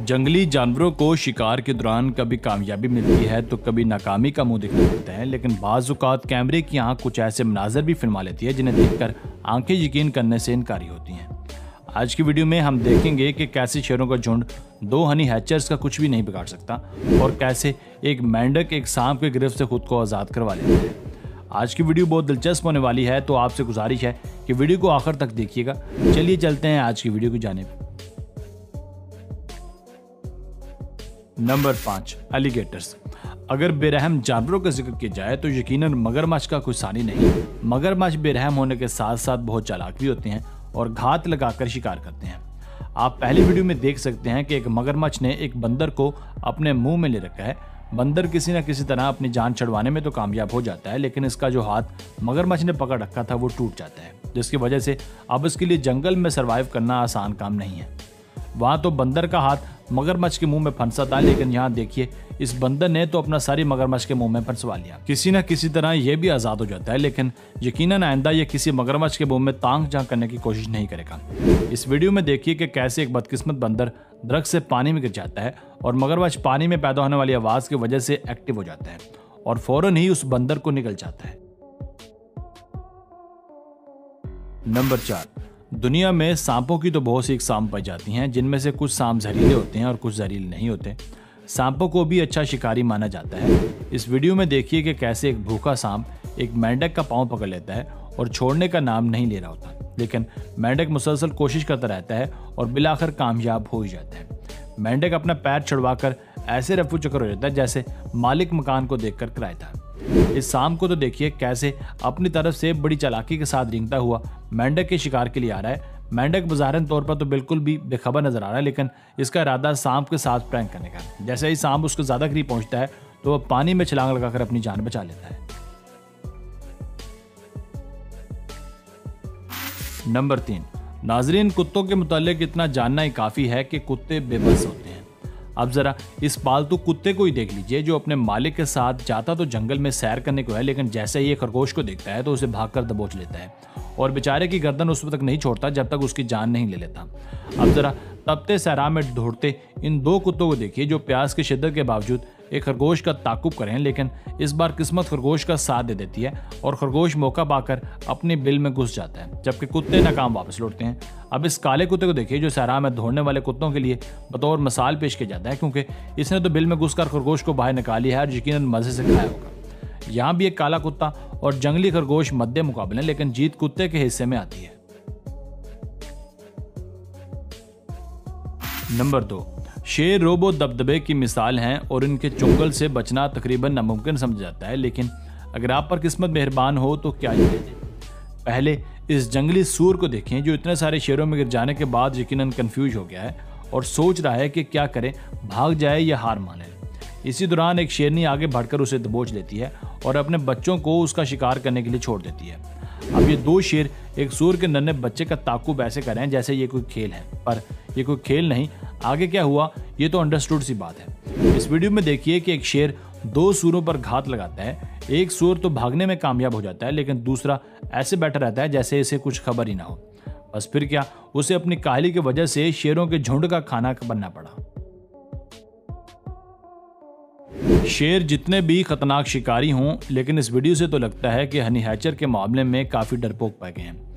जंगली जानवरों को शिकार के दौरान कभी कामयाबी मिलती है तो कभी नाकामी का मुंह दिखना पड़ता है, लेकिन बाज़ औक़ात कैमरे की आंख कुछ ऐसे मनाज़र भी फिल्मा लेती है जिन्हें देखकर आंखें यकीन करने से इनकारी होती हैं। आज की वीडियो में हम देखेंगे कि कैसे शेरों का झुंड दो हनी हैचर्स का कुछ भी नहीं बिगाड़ सकता और कैसे एक मेंढक एक सांप की गिरफ्त से खुद को आज़ाद करवा लेता है। आज की वीडियो बहुत दिलचस्प होने वाली है, तो आपसे गुजारिश है कि वीडियो को आखिर तक देखिएगा। चलिए चलते हैं आज की वीडियो की जानिब। Number 5, alligators. अगर बेरहम जानवरों का जिक्र किया जाए तो यकीनन मगरमच्छ का कोई सानी नहीं। मगरमच्छ बेरहम होने के साथ साथ बहुत चालाक भी होते हैं और घात लगाकर शिकार करते हैं। आप पहली वीडियो में देख सकते हैं कि एक मगरमच्छ ने एक बंदर को अपने मुंह में ले रखा है। बंदर किसी न किसी तरह अपनी जान छुड़वाने में तो कामयाब हो जाता है, लेकिन इसका जो हाथ मगरमच्छ ने पकड़ रखा था वो टूट जाता है, जिसकी वजह से अब इसके लिए जंगल में सर्वाइव करना आसान काम नहीं है। वहां तो बंदर का हाथ मगरमच्छ के मुंह में फंसा था, लेकिन यहाँ देखिए इस बंदर ने तो अपना सारी मगरमच्छ के मुंह में फंसवा लिया। किसी न किसी तरह ये भी आजाद हो जाता है, लेकिन यकीनन आइंदा ये किसी मगरमच्छ के मुंह में तांग झांक करने की कोशिश नहीं करेगा। इस वीडियो में देखिए कि कैसे एक बदकिस्मत बंदर दरख्त से पानी में गिर जाता है और मगरमच्छ पानी में पैदा होने वाली आवाज की वजह से एक्टिव हो जाता है और फौरन ही उस बंदर को निगल जाता है। नंबर 4, दुनिया में सांपों की तो बहुत सी इकसाम पाई जाती हैं, जिनमें से कुछ सांप जहरीले होते हैं और कुछ जहरीले नहीं होते। सांपों को भी अच्छा शिकारी माना जाता है। इस वीडियो में देखिए कि कैसे एक भूखा सांप एक मेंढक का पांव पकड़ लेता है और छोड़ने का नाम नहीं ले रहा होता, लेकिन मेंढक मुसलसल कोशिश करता रहता है और बिलाखिर कामयाब हो ही जाता है। मेंढक अपना पैर छुड़वाकर ऐसे रफू चक्कर हो जाता है जैसे मालिक मकान को देखकर कराया था। इस सांप को तो देखिए कैसे अपनी तरफ से बड़ी चालाकी के साथ रेंगता हुआ मेंढक के शिकार के लिए आ रहा है। मेंढक बज़ाहिरन तौर पर तो बिल्कुल भी बेखबर नजर आ रहा है, लेकिन इसका इरादा सांप के साथ प्रैंक करने का। जैसे ही सांप उसके ज्यादा करीब पहुंचता है तो वह पानी में छलांग लगाकर अपनी जान बचा लेता है। नंबर 3, नाजरीन, कुत्तों के मुतालिक इतना जानना ही काफी है कि कुत्ते बेबस होते हैं। अब जरा इस पालतू कुत्ते को ही देख लीजिए, जो अपने मालिक के साथ जाता तो जंगल में सैर करने को है, लेकिन जैसे ही ये खरगोश को देखता है तो उसे भागकर दबोच लेता है और बेचारे की गर्दन उस वक्त तक नहीं छोड़ता जब तक उसकी जान नहीं ले लेता। अब जरा तपते सहरा में दौड़ते इन दो कुत्तों को देखिए, जो प्यास की शिद्दत के बावजूद एक खरगोश का ताकुब करें, लेकिन इस बार किस्मत खरगोश का साथ दे देती है और खरगोश मौका पाकर अपने बिल में घुस जाता है, जबकि कुत्ते नाकाम वापस लौटते हैं। अब इस काले कुत्ते को देखिए, जो सहरा में दौड़ने वाले कुत्तों के लिए बतौर मिसाल पेश किया जाता है, क्योंकि इसने तो बिल में घुसकर खरगोश को बाहर निकाल लिया है और यकीनन मजे से खाया होगा। यहाँ भी एक काला कुत्ता और जंगली खरगोश मध्य मुकाबले हैं, लेकिन जीत कुत्ते के हिस्से में आती है। नंबर 2, शेर रोबो दबदबे की मिसाल हैं और इनके चुंगल से बचना तकरीबन नामुमकिन समझा जाता है, लेकिन अगर आप पर किस्मत मेहरबान हो तो क्या ही कहते। पहले इस जंगली सूर को देखें, जो इतने सारे शेरों में गिर जाने के बाद यकीनन कंफ्यूज हो गया है और सोच रहा है कि क्या करे, भाग जाए या हार माने। इसी दौरान एक शेरनी आगे बढ़कर उसे दबोच लेती है और अपने बच्चों को उसका शिकार करने के लिए छोड़ देती है। अब ये दो शेर एक सूर के नन्हे बच्चे का ताकुब ऐसे कर रहे हैं जैसे ये कोई खेल है, पर ये कोई खेल नहीं। आगे क्या हुआ ये तो अंडरस्टूड सी बात है। इस वीडियो में देखिए कि एक शेर दो सूरों पर घात लगाता है। एक सूर तो भागने में कामयाब हो जाता है, लेकिन दूसरा ऐसे बैठा रहता है जैसे इसे कुछ खबर ही ना हो। बस फिर क्या, उसे अपनी काहली की वजह से शेरों के झुंड का खाना बनना पड़ा। शेर जितने भी खतरनाक शिकारी हों, लेकिन इस वीडियो से तो लगता है कि हनी हैचर के मामले में काफी डरपोक पाए गए हैं।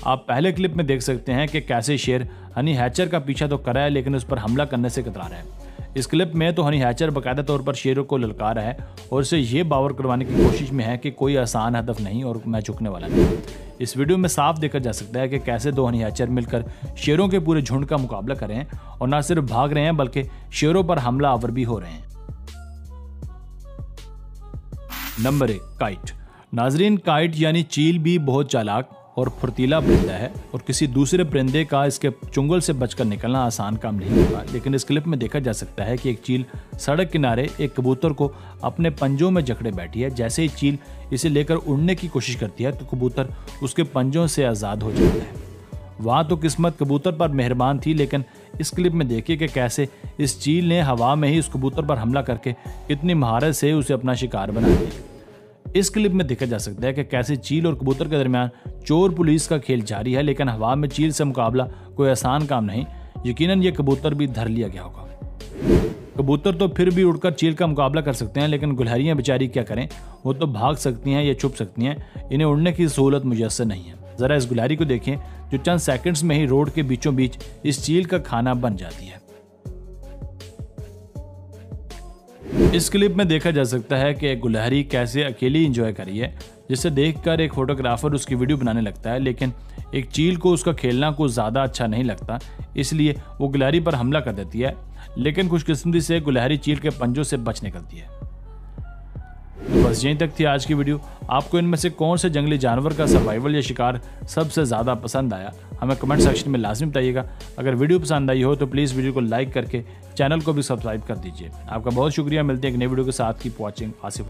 आप पहले क्लिप में देख सकते हैं कि कैसे शेर हनी हैचर का पीछा तो कर रहा है, लेकिन उस पर हमला करने से कतरा रहा है। इस क्लिप में तो हनी हैचर बाकायदा तौर पर शेरों को ललकार रहा है और उसे ये बावर करवाने की कोशिश में है कि कोई आसान हदफ नहीं और मैं झुकने वाला नहीं। इस वीडियो में साफ देखा जा सकता है कि कैसे दो हनी हैचर मिलकर शेरों के पूरे झुंड का मुकाबला कर रहे हैं और न सिर्फ भाग रहे हैं बल्कि शेरों पर हमला आवर भी हो रहे हैं। Number 1, kite. नाजरीन, काइट यानी चील भी बहुत चालाक और फुर्तीला परिंदा है और किसी दूसरे परिंदे का इसके चुंगल से बचकर निकलना आसान काम नहीं होगा। लेकिन इस क्लिप में देखा जा सकता है कि एक चील सड़क किनारे एक कबूतर को अपने पंजों में जकड़े बैठी है। जैसे ही चील इसे लेकर उड़ने की कोशिश करती है तो कबूतर उसके पंजों से आज़ाद हो जाता है। वहाँ तो किस्मत कबूतर पर मेहरबान थी, लेकिन इस क्लिप में देखिए कि कैसे इस चील ने हवा में ही उस कबूतर पर हमला करके कितनी महारत से उसे अपना शिकार बना दिया। इस क्लिप में देखा जा सकता है कि कैसे चील और कबूतर के दरमियान चोर पुलिस का खेल जारी है, लेकिन हवा में चील से मुकाबला कोई आसान काम नहीं। यकीनन ये कबूतर भी धर लिया गया होगा। कबूतर तो फिर भी उड़कर चील का मुकाबला कर सकते हैं, लेकिन गुलहरियां बेचारी क्या करें, वो तो भाग सकती हैं या छुप सकती हैं, इन्हें उड़ने की सहूलत मुयस्सर नहीं है। ज़रा इस गुलहरी को देखें जो चंद सेकंड्स में ही रोड के बीचों बीच इस चील का खाना बन जाती है। इस क्लिप में देखा जा सकता है कि एक गुलहरी कैसे अकेली एंजॉय कर रही है, जिसे देखकर एक फोटोग्राफर उसकी वीडियो बनाने लगता है, लेकिन एक चील को उसका खेलना कुछ ज़्यादा अच्छा नहीं लगता, इसलिए वो गुलहरी पर हमला कर देती है, लेकिन खुशकिस्मती से गुलहरी चील के पंजों से बच निकलती है। तो बस यहीं तक थी आज की वीडियो। आपको इनमें से कौन से जंगली जानवर का सर्वाइवल या शिकार सबसे ज़्यादा पसंद आया, हमें कमेंट सेक्शन में लाजमी बताइएगा। अगर वीडियो पसंद आई हो तो प्लीज़ वीडियो को लाइक करके चैनल को भी सब्सक्राइब कर दीजिए। आपका बहुत शुक्रिया। मिलते हैं एक नई वीडियो के साथ। Keep watching Asif.